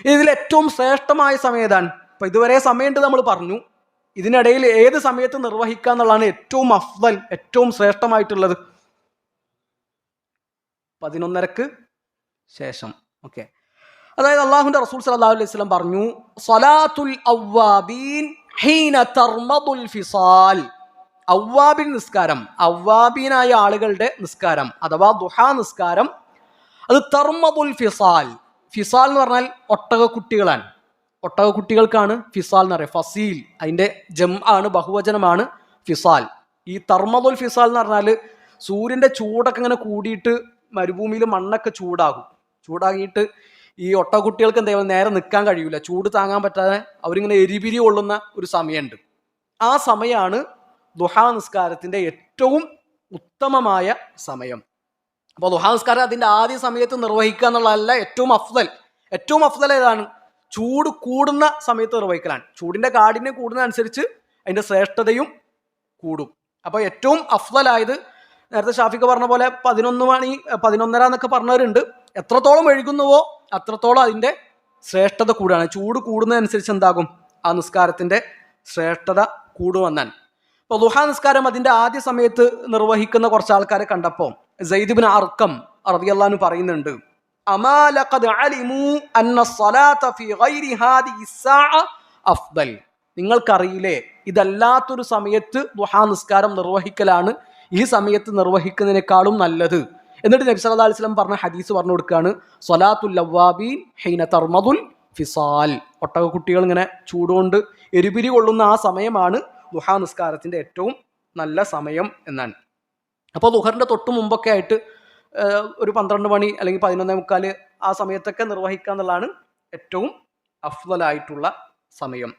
ഇതിൽ ഏറ്റവും ശ്രേഷ്ഠമായ സമയം ഏതാണ്? ഇപ്പൊ ഇതുവരെ സമയമുണ്ട് നമ്മൾ പറഞ്ഞു. ഇതിനിടയിൽ ഏത് സമയത്ത് നിർവഹിക്കുക എന്നുള്ളതാണ് ഏറ്റവും അഫ്ദൽ, ഏറ്റവും ശ്രേഷ്ഠമായിട്ടുള്ളത്? 11:30 ശേഷം. ഓക്കെ, അതായത് അള്ളാഹുവിന്റെ റസൂൽ സല്ലല്ലാഹു അലൈഹി വസല്ലം പറഞ്ഞു, സ്വലാത്തുൽ അവ്വാബീൻ ഹീന തർമദുൽ ഫിസാൽ. അവ്വാബിൻ നിസ്കാരം, അവ്വാബീനായ ആളുകളുടെ നിസ്കാരം അഥവാ ദുഹാ നിസ്കാരം, അത് തർമദുൽ ഫിസാൽ. ഫിസാൽ എന്ന് പറഞ്ഞാൽ ഒട്ടകക്കുട്ടികളാണ്. ഒട്ടകക്കുട്ടികൾക്കാണ് ഫിസാൽ എന്ന് പറയുക. ഫസീൽ അതിന്റെ ആണ്, ബഹുവചനമാണ് ഫിസാൽ. ഈ തർമദുൽ ഫിസാൽ എന്ന് പറഞ്ഞാൽ സൂര്യന്റെ ചൂടൊക്കെ ഇങ്ങനെ കൂടിയിട്ട് മരുഭൂമിയിൽ മണ്ണൊക്കെ ചൂടാകിയിട്ട് ഈ ഒട്ടകക്കുട്ടികൾക്ക് എന്താ നേരെ നിൽക്കാൻ കഴിയൂല, ചൂട് താങ്ങാൻ പറ്റാതെ അവരിങ്ങനെ എരിപിരി കൊള്ളുന്ന ഒരു സമയമുണ്ട്. ആ സമയമാണ് ദുഹാ നിസ്കാരത്തിന്റെ ഏറ്റവും ഉത്തമമായ സമയം. അപ്പോൾ ദുഹാ നിസ്കാരം അതിന്റെ ആദ്യ സമയത്ത് നിർവഹിക്കുക എന്നുള്ളതല്ല ഏറ്റവും അഫ്ദൽ. ഏറ്റവും അഫ്ദൽ ഏതാണ്? ചൂട് കൂടുന്ന സമയത്ത് നിർവഹിക്കലാണ്. ചൂടിന്റെ കാഠിന്യം കൂടുന്നതനുസരിച്ച് അതിന്റെ ശ്രേഷ്ഠതയും കൂടും. അപ്പോൾ ഏറ്റവും അഫ്ദലായത് നേരത്തെ ഷാഫിക്ക് പറഞ്ഞ പോലെ 11 മണി 11:30 എന്നൊക്കെ പറഞ്ഞവരുണ്ട്. എത്രത്തോളം എഴുകുന്നുവോ അത്രത്തോളം അതിന്റെ ശ്രേഷ്ഠത കൂടുകയാണ്. ചൂട് കൂടുന്നതനുസരിച്ച് എന്താകും? ആ നിസ്കാരത്തിന്റെ ശ്രേഷ്ഠത കൂടുമെന്നാണ്. അപ്പോൾ ദുഹാ നിസ്കാരം അതിന്റെ ആദ്യ സമയത്ത് നിർവഹിക്കുന്ന കുറച്ച് ആൾക്കാരെ കണ്ടപ്പോൾ സയ്യിദ് ഇബ്നു അർഖം റളിയല്ലാഹു അൻഹു പറയുന്നുണ്ട്, അമാ ലഖദ് അലിമു അന്ന സ്വലാത ഫീ ഗൈരി ഹാദിഹി സ്സാഅ അഫ്ദൽ. നിങ്ങൾക്കറിയില്ലേ, ഇതല്ലാത്തൊരു സമയത്ത് ദുഹാ നിസ്കാരം നിർവഹിക്കലാണ് ഈ സമയത്ത് നിർവഹിക്കുന്നതിനേക്കാളും നല്ലത്. എന്നിട്ട് നബി സല്ലല്ലാഹു അലൈഹി വസല്ലം പറഞ്ഞ ഹദീസ് പറഞ്ഞു കൊടുക്കുകയാണ്, സ്വലാത്തുൽ അവ്വാബീൻ ഹീന തർമദുൽ ഫിസാൽ. ഒട്ടകക്കുട്ടികൾ ഇങ്ങനെ ചൂടുകൊണ്ട് എരിപിരി കൊള്ളുന്ന ആ സമയമാണ് ദുഹാ നിസ്കാരത്തിന്റെ ഏറ്റവും നല്ല സമയം എന്നാണ്. അപ്പോൾ ദുഹറിന്റെ തൊട്ട് മുമ്പൊക്കെ ആയിട്ട് ഒരു 12 മണി അല്ലെങ്കിൽ 11:45 ആ സമയത്തൊക്കെ നിർവഹിക്കുക എന്നുള്ളതാണ് ഏറ്റവും അഫ്ദലായിട്ടുള്ള സമയം.